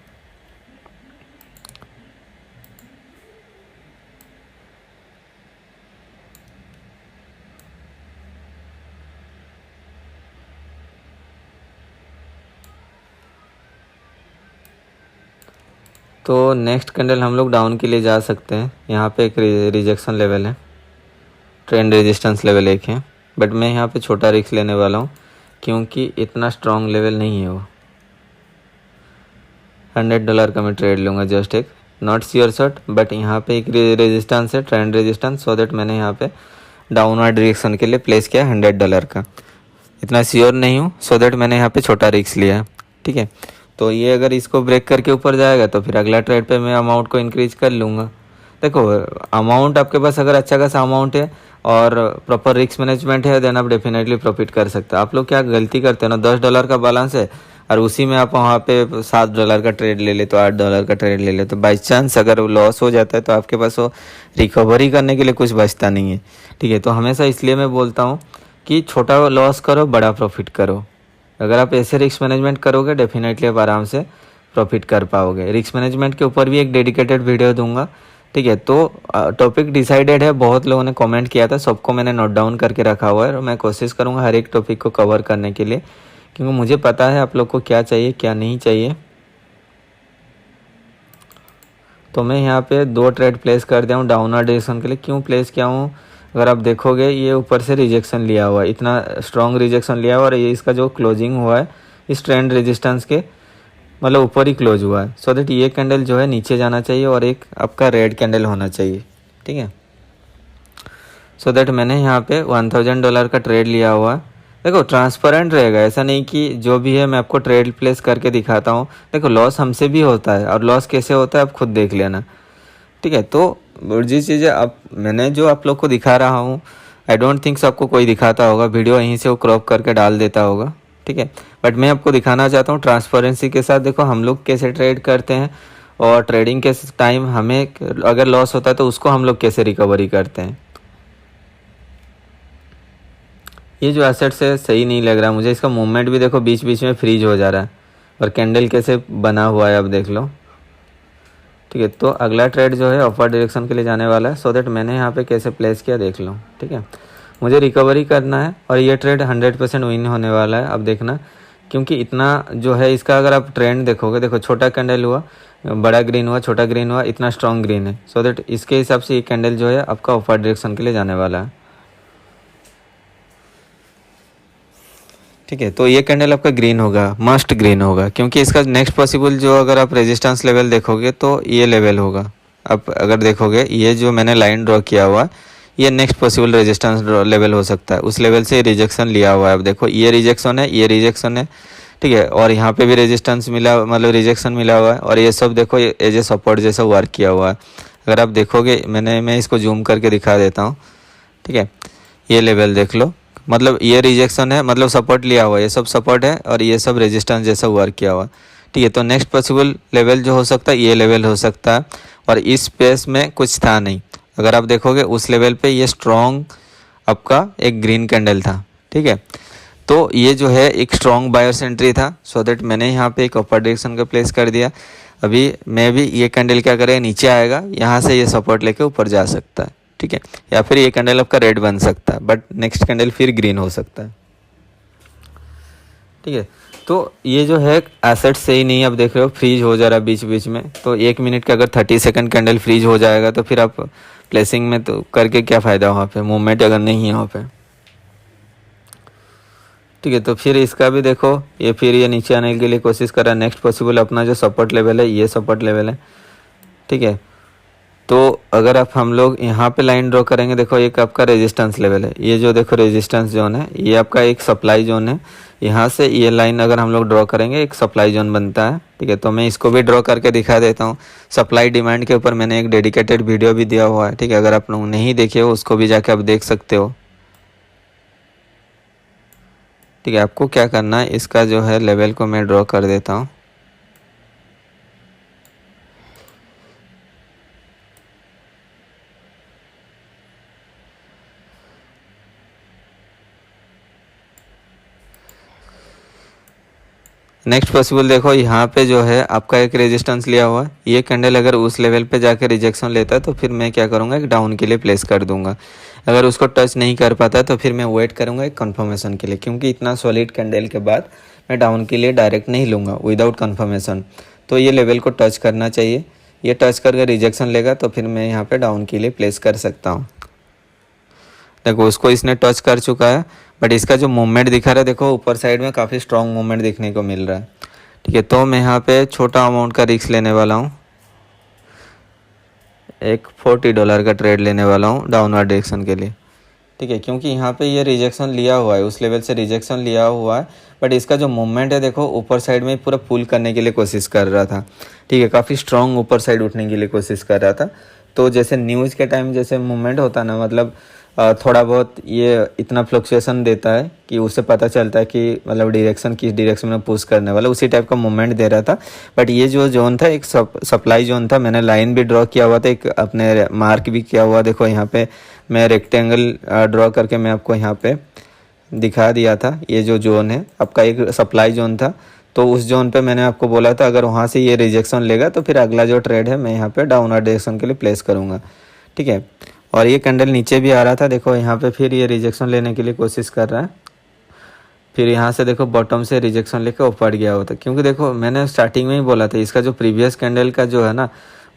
तो नेक्स्ट कैंडल हम लोग डाउन के लिए जा सकते हैं। यहाँ पे एक रिजेक्शन लेवल है, ट्रेंड रेजिस्टेंस लेवल एक है, बट मैं यहाँ पे छोटा रिस्क लेने वाला हूँ क्योंकि इतना स्ट्रॉन्ग लेवल नहीं है वो। $100 का मैं ट्रेड लूँगा, जस्ट एक नॉट श्योर शॉट, बट यहाँ पे एक रेजिस्टेंस है, ट्रेंड रेजिस्टेंस, सो दैट मैंने यहाँ पे डाउनवर्ड रिएक्शन के लिए प्लेस किया $100 का। इतना श्योर नहीं हूँ, सो दैट मैंने यहाँ पे छोटा रिस्क लिया है। ठीक है, तो ये अगर इसको ब्रेक करके ऊपर जाएगा तो फिर अगला ट्रेड पे मैं अमाउंट को इंक्रीज कर लूँगा। देखो अमाउंट आपके पास अगर अच्छा खासा अमाउंट है और प्रॉपर रिस्क मैनेजमेंट है, देन आप डेफिनेटली प्रॉफिट कर सकते हो। आप लोग क्या गलती करते हो ना, $10 का बैलेंस है और उसी में आप वहाँ पे $7 का ट्रेड ले ले, तो $8 का ट्रेड ले ले, तो बाई चांस अगर लॉस हो जाता है तो आपके पास वो रिकवरी करने के लिए कुछ बचता नहीं है। ठीक है, तो हमेशा इसलिए मैं बोलता हूँ कि छोटा लॉस करो, बड़ा प्रॉफिट करो। अगर आप ऐसे रिस्क मैनेजमेंट करोगे डेफिनेटली आप आराम से प्रॉफिट कर पाओगे। रिस्क मैनेजमेंट के ऊपर भी एक डेडिकेटेड वीडियो दूंगा। ठीक है, तो टॉपिक डिसाइडेड है, बहुत लोगों ने कमेंट किया था, सबको मैंने नोट डाउन करके रखा हुआ है और मैं कोशिश करूंगा हर एक टॉपिक को कवर करने के लिए, क्योंकि मुझे पता है आप लोग को क्या चाहिए क्या नहीं चाहिए। तो मैं यहाँ पे 2 ट्रेड प्लेस कर दिया हूँ डाउनवर्ड डायरेक्शन के लिए। क्यों प्लेस किया हूँ, अगर आप देखोगे ये ऊपर से रिजेक्शन लिया हुआ है, इतना स्ट्रॉन्ग रिजेक्शन लिया हुआ है और ये इसका जो क्लोजिंग हुआ है इस ट्रेंड रेजिस्टेंस के मतलब ऊपर ही क्लोज हुआ है, सो दैट ये कैंडल जो है नीचे जाना चाहिए और एक आपका रेड कैंडल होना चाहिए। ठीक है, सो दैट मैंने यहाँ पे $1000 का ट्रेड लिया हुआ है। देखो ट्रांसपेरेंट रहेगा, ऐसा नहीं कि जो भी है मैं आपको ट्रेड प्लेस करके दिखाता हूँ। देखो लॉस हमसे भी होता है और लॉस कैसे होता है आप खुद देख लेना। ठीक है, तो जिस चीज़ें आप मैंने जो आप लोग को दिखा रहा हूँ, आई डोंट थिंक्स आपको कोई दिखाता होगा, वीडियो यहीं से वो क्रॉप करके डाल देता होगा। ठीक है, बट मैं आपको दिखाना चाहता हूँ ट्रांसपेरेंसी के साथ। देखो हम लोग कैसे ट्रेड करते हैं और ट्रेडिंग के टाइम हमें अगर लॉस होता है तो उसको हम लोग कैसे रिकवरी करते हैं। ये जो एसेट्स है सही नहीं लग रहा मुझे, इसका मूवमेंट भी देखो बीच बीच में फ्रीज हो जा रहा है और कैंडल कैसे बना हुआ है अब देख लो। ठीक है, तो अगला ट्रेड जो है अपर डायरेक्शन के लिए जाने वाला है, सो दैट मैंने यहाँ पे कैसे प्लेस किया देख लो। ठीक है, मुझे रिकवरी करना है और ये ट्रेड 100% विन होने वाला है। अब देखना, क्योंकि इतना जो है इसका अगर आप ट्रेंड देखोगे, देखो छोटा कैंडल हुआ, बड़ा ग्रीन हुआ, छोटा ग्रीन हुआ, इतना स्ट्रॉन्ग ग्रीन है, सो दैट इसके हिसाब से ये कैंडल जो है आपका अपर डायरेक्शन के लिए जाने वाला है। ठीक है, तो ये कैंडल आपका ग्रीन होगा, मस्ट ग्रीन होगा, क्योंकि इसका नेक्स्ट पॉसिबल जो अगर आप रेजिस्टेंस लेवल देखोगे तो ये लेवल होगा। आप अगर देखोगे ये जो मैंने लाइन ड्रॉ किया हुआ ये नेक्स्ट पॉसिबल रेजिस्टेंस लेवल हो सकता है, उस लेवल से रिजेक्शन लिया हुआ है। अब देखो ये रिजेक्शन है, ये रिजेक्शन है। ठीक है, और यहाँ पे भी रेजिस्टेंस मिला, मतलब रिजेक्शन मिला हुआ है, और ये सब देखो एज ए सपोर्ट जैसा वर्क किया हुआ है। अगर आप देखोगे मैं इसको जूम करके दिखा देता हूँ। ठीक है, ये लेवल देख लो, मतलब ये रिजेक्शन है, मतलब सपोर्ट लिया हुआ है, ये सब सपोर्ट है और ये सब रेजिस्टेंस जैसा वर्क किया हुआ है। ठीक है, तो नेक्स्ट पॉसिबल लेवल जो हो सकता है ये लेवल हो सकता है, और इस स्पेस में कुछ था नहीं। अगर आप देखोगे उस लेवल पे ये स्ट्रॉन्ग आपका एक ग्रीन कैंडल था। ठीक है, तो ये जो है एक स्ट्रॉन्ग बायर्स एंट्री था, सो दैट मैंने यहाँ पे एक अपर डायरेक्शन का प्लेस कर दिया। अभी मैं भी ये कैंडल क्या करेगा, नीचे आएगा, यहाँ से ये सपोर्ट लेके ऊपर जा सकता है। ठीक है, या फिर ये कैंडल आपका रेड बन सकता है, बट नेक्स्ट कैंडल फिर ग्रीन हो सकता है। ठीक है, तो ये जो है एसेट सही नहीं है, आप देख रहे हो फ्रीज हो जा रहा है बीच बीच में। तो 1 मिनट का अगर 30 सेकंड कैंडल फ्रीज हो जाएगा तो फिर आप प्लेसिंग में तो करके क्या फ़ायदा वहाँ पे, मूवमेंट अगर नहीं है वहाँ पे। ठीक है, तो फिर इसका भी देखो ये फिर ये नीचे आने के लिए कोशिश कर रहा है। नेक्स्ट पॉसिबल अपना जो सपोर्ट लेवल है ये सपोर्ट लेवल है। ठीक है, तो अगर आप हम लोग यहाँ पे लाइन ड्रॉ करेंगे, देखो एक आपका रेजिस्टेंस लेवल है, ये जो देखो रेजिस्टेंस जोन है, ये आपका एक सप्लाई जोन है। यहाँ से ये लाइन अगर हम लोग ड्रॉ करेंगे एक सप्लाई जोन बनता है। ठीक है, तो मैं इसको भी ड्रॉ करके दिखा देता हूँ। सप्लाई डिमांड के ऊपर मैंने एक डेडिकेटेड वीडियो भी दिया हुआ है। ठीक है, अगर आप लोग नहीं देखे हो उसको भी जाके आप देख सकते हो। ठीक है, आपको क्या करना है, इसका जो है लेवल को मैं ड्रॉ कर देता हूँ। नेक्स्ट पॉसिबल देखो यहाँ पे जो है आपका एक रेजिस्टेंस लिया हुआ है, ये कैंडल अगर उस लेवल पे जाके रिजेक्शन लेता है तो फिर मैं क्या करूँगा, एक डाउन के लिए प्लेस कर दूंगा। अगर उसको टच नहीं कर पाता तो फिर मैं वेट करूँगा एक कंफर्मेशन के लिए, क्योंकि इतना सॉलिड कैंडल के बाद मैं डाउन के लिए डायरेक्ट नहीं लूँगा विदाउट कंफर्मेशन। तो ये लेवल को टच करना चाहिए, ये टच करके रिजेक्शन लेगा तो फिर मैं यहाँ पे डाउन के लिए प्लेस कर सकता हूँ। देखो उसको इसने टच कर चुका है, बट इसका जो मूवमेंट दिखा रहा है देखो ऊपर साइड में काफ़ी स्ट्रॉन्ग मूवमेंट दिखने को मिल रहा है। ठीक है, तो मैं यहाँ पे छोटा अमाउंट का रिस्क लेने वाला हूँ, एक $40 का ट्रेड लेने वाला हूँ डाउनवर्ड डायरेक्शन के लिए। ठीक है, क्योंकि यहाँ पे ये रिजेक्शन लिया हुआ है, उस लेवल से रिजेक्शन लिया हुआ है, बट इसका जो मूवमेंट है देखो ऊपर साइड में पूरा पुल करने के लिए कोशिश कर रहा था। ठीक है, काफ़ी स्ट्रॉन्ग ऊपर साइड उठने के लिए कोशिश कर रहा था। तो जैसे न्यूज़ के टाइम जैसे मूवमेंट होता है ना, मतलब थोड़ा बहुत ये इतना फ्लक्चुएशन देता है कि उससे पता चलता है कि मतलब डायरेक्शन किस डायरेक्शन में पुश करने वाला, उसी टाइप का मूवमेंट दे रहा था। बट ये जो जोन था एक सप्लाई जोन था, मैंने लाइन भी ड्रॉ किया हुआ था, एक अपने मार्क भी किया हुआ। देखो यहाँ पे मैं रेक्टेंगल ड्रॉ करके मैं आपको यहाँ पे दिखा दिया था। ये जो जोन है आपका एक सप्लाई जोन था, तो उस जोन पे मैंने आपको बोला था अगर वहाँ से ये रिजेक्शन लेगा तो फिर अगला जो ट्रेड है मैं यहाँ पे डाउनवर्ड डायरेक्शन के लिए प्लेस करूँगा। ठीक है, और ये कैंडल नीचे भी आ रहा था, देखो यहाँ पे फिर ये रिजेक्शन लेने के लिए कोशिश कर रहा है, फिर यहाँ से देखो बॉटम से रिजेक्शन लेकर ऊपर गया होता। क्योंकि देखो मैंने स्टार्टिंग में ही बोला था इसका जो प्रीवियस कैंडल का जो है ना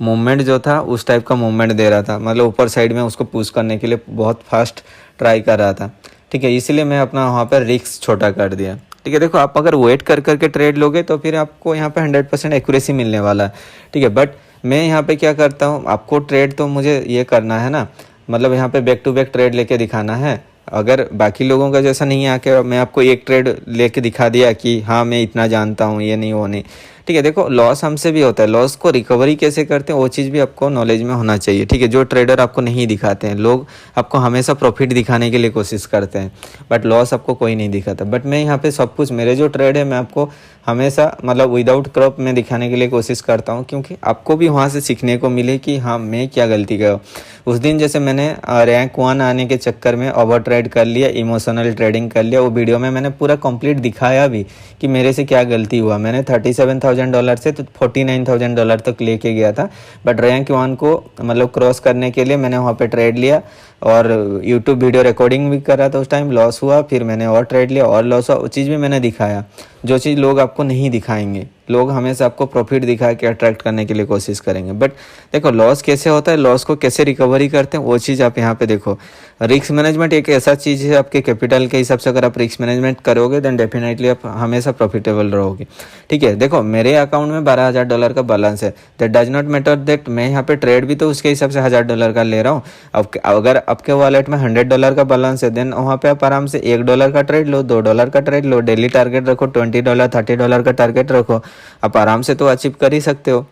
मूवमेंट जो था उस टाइप का मूवमेंट दे रहा था, मतलब ऊपर साइड में उसको पुश करने के लिए बहुत फास्ट ट्राई कर रहा था। ठीक है, इसलिए मैं अपना वहाँ पर रिस्क छोटा कर दिया। ठीक है, देखो आप अगर वेट कर करके ट्रेड लोगे तो फिर आपको यहाँ पे 100% एक्यूरेसी मिलने वाला है। ठीक है, बट मैं यहाँ पे क्या करता हूँ, आपको ट्रेड तो मुझे ये करना है ना, मतलब यहाँ पे बैक टू बैक ट्रेड लेके दिखाना है। अगर बाकी लोगों का जैसा नहीं आके मैं आपको एक ट्रेड लेके दिखा दिया कि हाँ मैं इतना जानता हूँ, ये नहीं वो नहीं। ठीक है, देखो लॉस हमसे भी होता है, लॉस को रिकवरी कैसे करते हैं वो चीज़ भी आपको नॉलेज में होना चाहिए। ठीक है, जो ट्रेडर आपको नहीं दिखाते हैं, लोग आपको हमेशा प्रॉफिट दिखाने के लिए कोशिश करते हैं, बट लॉस आपको कोई नहीं दिखाता। बट मैं यहाँ पे सब कुछ, मेरे जो ट्रेड है मैं आपको हमेशा मतलब विदाउट क्रॉप में दिखाने के लिए कोशिश करता हूँ, क्योंकि आपको भी वहाँ से सीखने को मिले कि हाँ मैं क्या गलती कर। उस दिन जैसे मैंने रैंक 1 आने के चक्कर में ओवर ट्रेड कर लिया, इमोशनल ट्रेडिंग कर लिया, वो वीडियो में मैंने पूरा कंप्लीट दिखाया भी कि मेरे से क्या गलती हुआ। मैंने $37,000 से तो $49,000 तक लेके गया था, बट रैंक 1 को मतलब क्रॉस करने के लिए मैंने वहाँ पे ट्रेड लिया और यूट्यूब वीडियो रिकॉर्डिंग भी कर रहा था। उस टाइम लॉस हुआ, फिर मैंने और ट्रेड लिया और लॉस हुआ, वो चीज़ भी मैंने दिखाया, जो चीज़ लोग आपको नहीं दिखाएंगे। लोग हमेशा आपको प्रॉफिट दिखा के अट्रैक्ट करने के लिए कोशिश करेंगे, बट देखो लॉस कैसे होता है, लॉस को कैसे रिकवरी करते हैं वो चीज़ आप यहाँ पे देखो। रिस्क मैनेजमेंट एक ऐसा चीज़ है, आपके कैपिटल के हिसाब से अगर आप रिस्क मैनेजमेंट करोगे देन डेफिनेटली आप हमेशा प्रॉफिटेबल रहोगे। ठीक है, देखो मेरे अकाउंट में $12,000 का बैलेंस है, that does not matter that मैं यहाँ पे ट्रेड भी तो उसके हिसाब से $1,000 का ले रहा हूँ। अब अगर आपके वॉलेट में $100 का बैलेंस है देन वहाँ पे आप आराम से $1 का ट्रेड लो, $2 का ट्रेड लो, डेली टारगेट रखो, $20 $30 का टारगेट रखो, आप आराम से तो अचीव कर ही सकते हो,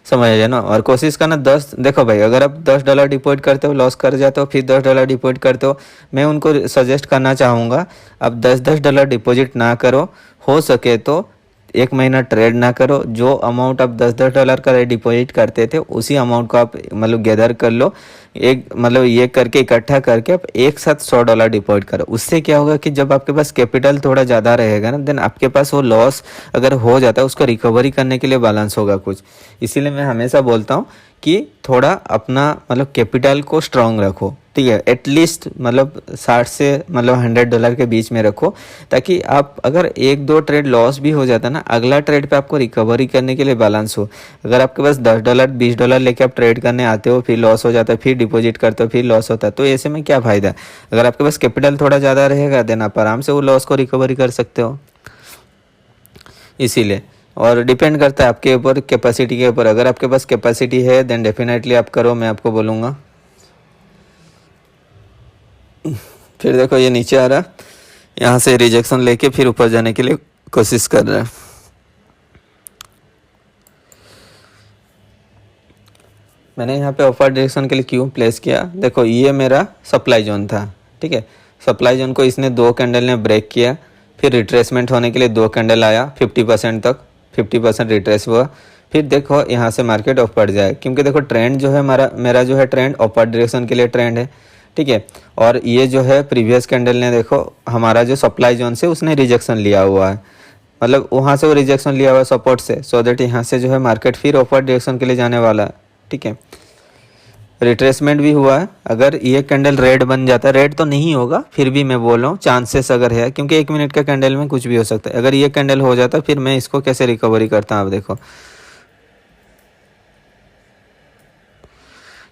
समझ रहे ना। और कोशिश करना 10, देखो भाई अगर आप $10 डिपॉजिट करते हो, लॉस कर जाते हो, फिर $10 डिपॉजिट करते हो, मैं उनको सजेस्ट करना चाहूँगा अब $10 डिपॉजिट ना करो, हो सके तो 1 महीना ट्रेड ना करो। जो अमाउंट आप $10 का डिपॉजिट करते थे उसी अमाउंट को आप मतलब गैदर कर लो, एक मतलब ये करके इकट्ठा करके आप एक साथ $100 डिपॉजिट करो। उससे क्या होगा कि जब आपके पास कैपिटल थोड़ा ज़्यादा रहेगा ना, देन आपके पास वो लॉस अगर हो जाता है उसको रिकवरी करने के लिए बैलेंस होगा कुछ। इसीलिए मैं हमेशा बोलता हूँ कि थोड़ा अपना मतलब कैपिटल को स्ट्रांग रखो। ठीक है, एटलीस्ट मतलब 60 से मतलब $100 के बीच में रखो, ताकि आप अगर 1-2 ट्रेड लॉस भी हो जाता है ना, अगला ट्रेड पे आपको रिकवरी करने के लिए बैलेंस हो। अगर आपके पास $10 $20 लेके आप ट्रेड करने आते हो, फिर लॉस हो जाता है, फिर डिपॉजिट करते हो, फिर लॉस होता है, तो ऐसे में क्या फ़ायदा है। अगर आपके पास कैपिटल थोड़ा ज़्यादा रहेगा देन आप आराम से वो लॉस को रिकवरी कर सकते हो। इसीलिए, और डिपेंड करता है आपके ऊपर, कैपेसिटी के ऊपर। अगर आपके पास कैपेसिटी है देन डेफिनेटली आप करो, मैं आपको बोलूँगा। फिर देखो ये नीचे आ रहा है, यहाँ से रिजेक्शन लेके फिर ऊपर जाने के लिए कोशिश कर रहा है। मैंने यहाँ पे अपर डायरेक्शन के लिए क्यों प्लेस किया, देखो ये मेरा सप्लाई जोन था। ठीक है, सप्लाई जोन को इसने 2 कैंडल ने ब्रेक किया, फिर रिट्रेसमेंट होने के लिए 2 कैंडल आया 50% तक, 50% रिट्रेस हुआ, फिर देखो यहाँ से मार्केट ऊपर जाए, क्योंकि देखो ट्रेंड जो है मेरा जो है ट्रेंड अपर डायरेक्शन के लिए ट्रेंड है। ठीक है, और ये जो है प्रीवियस कैंडल ने देखो हमारा जो सप्लाई जोन से उसने रिजेक्शन लिया हुआ है, मतलब वहाँ से वो रिजेक्शन लिया हुआ है सपोर्ट से, सो दैट यहाँ से जो है मार्केट फिर अपर डायरेक्शन के लिए जाने वाला है। ठीक है, रिट्रेसमेंट भी हुआ है। अगर ये कैंडल रेड बन जाता है, रेड तो नहीं होगा, फिर भी मैं बोल रहा हूँ चांसेस अगर है, क्योंकि 1 मिनट का कैंडल में कुछ भी हो सकता है। अगर ये कैंडल हो जाता फिर मैं इसको कैसे रिकवरी करता हूँ, आप देखो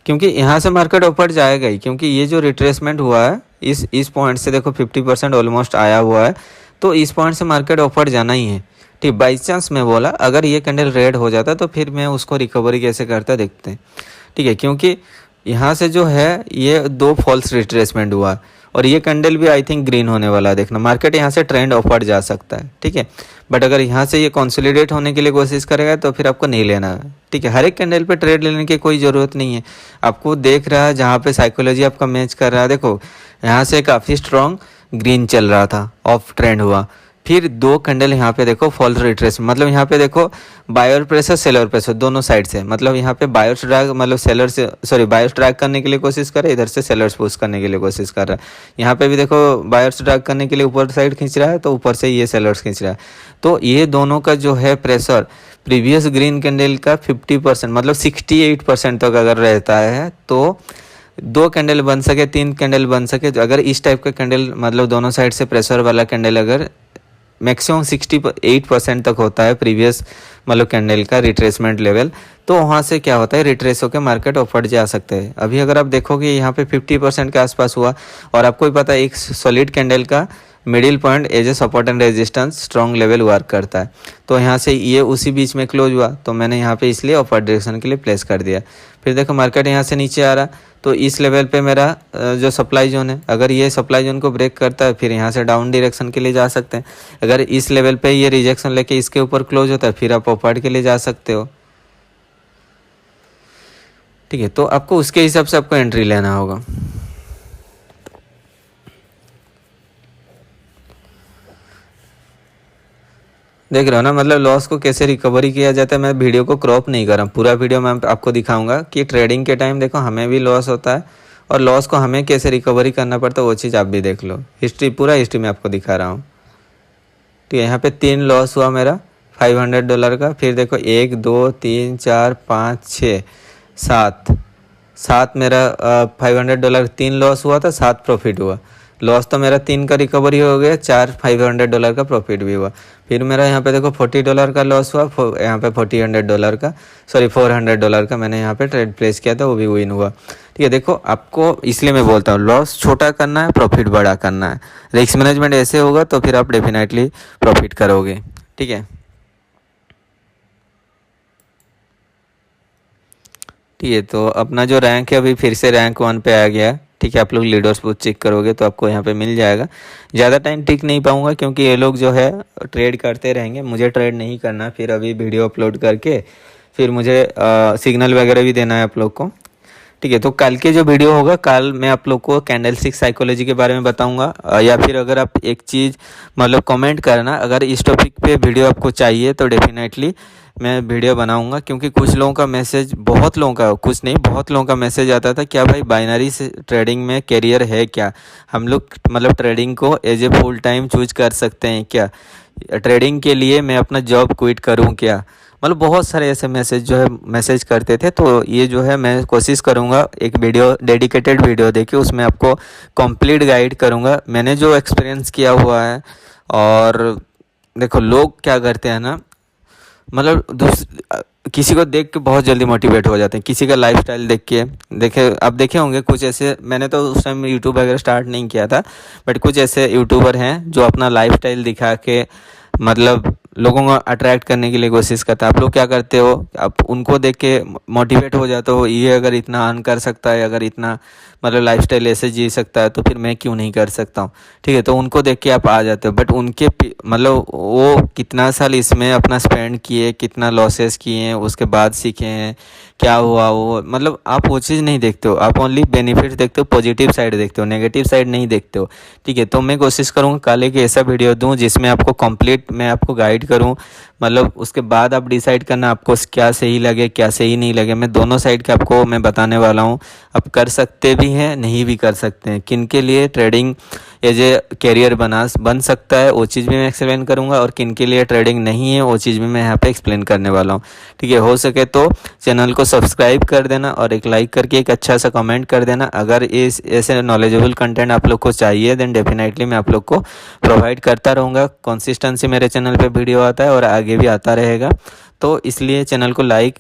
क्योंकि यहाँ से मार्केट ऊपर जाएगा ही, क्योंकि ये जो रिट्रेसमेंट हुआ है इस पॉइंट से देखो 50% ऑलमोस्ट आया हुआ है, तो इस पॉइंट से मार्केट ऊपर जाना ही है। ठीक, बाई चांस मैं बोला अगर ये कैंडल रेड हो जाता तो फिर मैं उसको रिकवरी कैसे करता देखते हैं। ठीक है, क्योंकि यहाँ से जो है ये 2 फॉल्स रिट्रेसमेंट हुआ और ये कैंडल भी आई थिंक ग्रीन होने वाला है। देखना मार्केट यहाँ से ट्रेंड ऊपर जा सकता है। ठीक है, बट अगर यहाँ से ये कंसोलिडेट होने के लिए कोशिश करेगा तो फिर आपको नहीं लेना है। ठीक है, हर एक कैंडल पे ट्रेड लेने की कोई ज़रूरत नहीं है। आपको देख रहा है जहाँ पे साइकोलॉजी आपका मैच कर रहा है। देखो यहाँ से काफ़ी स्ट्रॉन्ग ग्रीन चल रहा था, ऑफ ट्रेंड हुआ, फिर 2 कैंडल यहाँ पे देखो फॉल्स रिट्रेस, मतलब यहाँ पे देखो बायर प्रेशर सेलर प्रेशर दोनों साइड से, मतलब यहाँ पे बायर्स ड्रैग मतलब सेलर से सॉरी बायर्स ड्रैग करने के लिए कोशिश कर रहा है, इधर से सेलर्स पुश करने के लिए कोशिश कर रहा है। यहाँ पे भी देखो बायर्स ड्रैग करने के लिए ऊपर साइड खींच रहा है तो ऊपर से ये सेलर्स खींच रहा है। तो ये दोनों का जो है प्रेशर प्रीवियस ग्रीन कैंडल का 50% मतलब 68% तक अगर रहता है तो 2 कैंडल बन सके, 3 कैंडल बन सके, तो अगर इस टाइप का कैंडल मतलब दोनों साइड से प्रेशर वाला कैंडल अगर मैक्सिमम 68% तक होता है प्रीवियस मतलब कैंडल का रिट्रेसमेंट लेवल, तो वहाँ से क्या होता है रिट्रेस होकर मार्केट ऊपर जा सकते हैं। अभी अगर आप देखोगे यहाँ पे 50% के आसपास हुआ और आपको भी पता है एक सॉलिड कैंडल का middle point as a support and resistance strong level work करता है। तो यहाँ से ये उसी बीच में क्लोज हुआ तो मैंने यहाँ पे इसलिए अपर डायरेक्शन के लिए प्लेस कर दिया। फिर देखो मार्केट यहाँ से नीचे आ रहा तो इस लेवल पे मेरा जो सप्लाई जोन है, अगर ये सप्लाई जोन को ब्रेक करता है फिर यहाँ से डाउन डायरेक्शन के लिए जा सकते हैं। अगर इस लेवल पे ये रिजेक्शन लेके इसके ऊपर क्लोज होता है फिर आप अपवर्ड के लिए जा सकते हो। ठीक है, तो आपको उसके हिसाब से आपको एंट्री लेना होगा। देख रहे हो ना, मतलब लॉस को कैसे रिकवरी किया जाता है। मैं वीडियो को क्रॉप नहीं कर रहा हूँ, पूरा वीडियो मैं आपको दिखाऊंगा कि ट्रेडिंग के टाइम देखो हमें भी लॉस होता है और लॉस को हमें कैसे रिकवरी करना पड़ता है वो चीज़ आप भी देख लो। हिस्ट्री पूरा हिस्ट्री मैं आपको दिखा रहा हूँ। ठीक है, यहाँ पे 3 लॉस हुआ मेरा $500 का। फिर देखो 1 2 3 4 5 6 7 मेरा $500 3 लॉस हुआ था, 7 प्रॉफिट हुआ। लॉस तो मेरा 3 का रिकवरी हो गया, 4 $500 का प्रॉफिट भी हुआ। फिर मेरा यहाँ पे देखो $40 का लॉस हुआ, यहाँ पे $400 का $400 का मैंने यहाँ पे ट्रेड प्लेस किया था, वो भी विन हुआ। ठीक है, देखो आपको इसलिए मैं बोलता हूँ लॉस छोटा करना है, प्रॉफिट बड़ा करना है। रिस्क मैनेजमेंट ऐसे होगा तो फिर आप डेफिनेटली प्रॉफिट करोगे। ठीक है, ठीक है, तो अपना जो रैंक है अभी फिर से रैंक 1 पे आ गया है। ठीक है, आप लोग लीडर्स बुक चेक करोगे तो आपको यहाँ पे मिल जाएगा। ज़्यादा टाइम टिक नहीं पाऊँगा क्योंकि ये लोग जो है ट्रेड करते रहेंगे, मुझे ट्रेड नहीं करना। फिर अभी वीडियो अपलोड करके फिर मुझे सिग्नल वगैरह भी देना है आप लोग को। ठीक है, तो कल के जो वीडियो होगा कल मैं आप लोग को कैंडलस्टिक साइकोलॉजी के बारे में बताऊंगा, या फिर अगर आप एक चीज़ मतलब कमेंट करना अगर इस टॉपिक पे वीडियो आपको चाहिए तो डेफिनेटली मैं वीडियो बनाऊंगा। क्योंकि कुछ लोगों का मैसेज, बहुत लोगों का, कुछ नहीं बहुत लोगों का मैसेज आता था क्या भाई बाइनरी से ट्रेडिंग में करियर है क्या, हम लोग मतलब ट्रेडिंग को as a full time choose कर सकते हैं क्या, ट्रेडिंग के लिए मैं अपना जॉब क्विट करूं क्या, मतलब बहुत सारे ऐसे मैसेज जो है मैसेज करते थे। तो ये जो है मैं कोशिश करूँगा एक वीडियो डेडिकेटेड वीडियो देके उसमें आपको कंप्लीट गाइड करूँगा मैंने जो एक्सपीरियंस किया हुआ है। और देखो लोग क्या करते हैं ना, मतलब किसी को देख के बहुत जल्दी मोटिवेट हो जाते हैं, किसी का लाइफस्टाइल देख के। आप देखे होंगे कुछ ऐसे, मैंने तो उस टाइम यूट्यूब वगैरह स्टार्ट नहीं किया था, बट कुछ ऐसे यूट्यूबर हैं जो अपना लाइफस्टाइल दिखा के मतलब लोगों को अट्रैक्ट करने के लिए कोशिश करता है। आप लोग क्या करते हो, आप उनको देख के मोटिवेट हो जाते हो, ये अगर इतना अर्न कर सकता है, अगर इतना मतलब लाइफस्टाइल ऐसे जी सकता है तो फिर मैं क्यों नहीं कर सकता हूँ। ठीक है, तो उनको देख के आप आ जाते हो, बट उनके मतलब वो कितना साल इसमें अपना स्पेंड किए, कितना लॉसेस किए हैं, उसके बाद सीखे हैं क्या हुआ, वो मतलब आप वो चीज़ नहीं देखते हो, आप ओनली बेनिफिट देखते हो, पॉजिटिव साइड देखते हो, नेगेटिव साइड नहीं देखते हो। ठीक है, तो मैं कोशिश करूँगा कल एक ऐसा वीडियो दूँ जिसमें आपको कंप्लीट मैं आपको गाइड करूँ, मतलब उसके बाद आप डिसाइड करना आपको क्या सही लगे क्या सही नहीं लगे। मैं दोनों साइड के आपको मैं बताने वाला हूँ, आप कर सकते भी हैं नहीं भी कर सकते हैं, किन के लिए ट्रेडिंग एज ए कैरियर बन सकता है वो चीज़ भी मैं एक्सप्लेन करूँगा, और किन के लिए ट्रेडिंग नहीं है वो चीज़ भी मैं यहाँ पे एक्सप्लेन करने वाला हूँ। ठीक है, हो सके तो चैनल को सब्सक्राइब कर देना और एक लाइक करके एक अच्छा सा कमेंट कर देना। अगर इस ऐसे नॉलेजेबल कंटेंट आप लोग को चाहिए देन डेफिनेटली मैं आप लोग को प्रोवाइड करता रहूँगा। कंसिस्टेंसी मेरे चैनल पे वीडियो आता है और आगे भी आता रहेगा। तो इसलिए चैनल को लाइक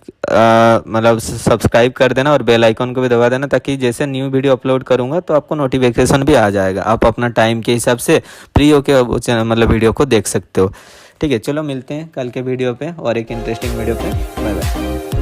मतलब सब्सक्राइब कर देना और बेल आइकन को भी दबा देना, ताकि जैसे न्यू वीडियो अपलोड करूँगा तो आपको नोटिफिकेशन भी आ जाएगा। आप अपना टाइम के हिसाब से फ्री होकर मतलब वीडियो को देख सकते हो। ठीक है, चलो मिलते हैं कल के वीडियो पे और एक इंटरेस्टिंग वीडियो पे। Bye bye.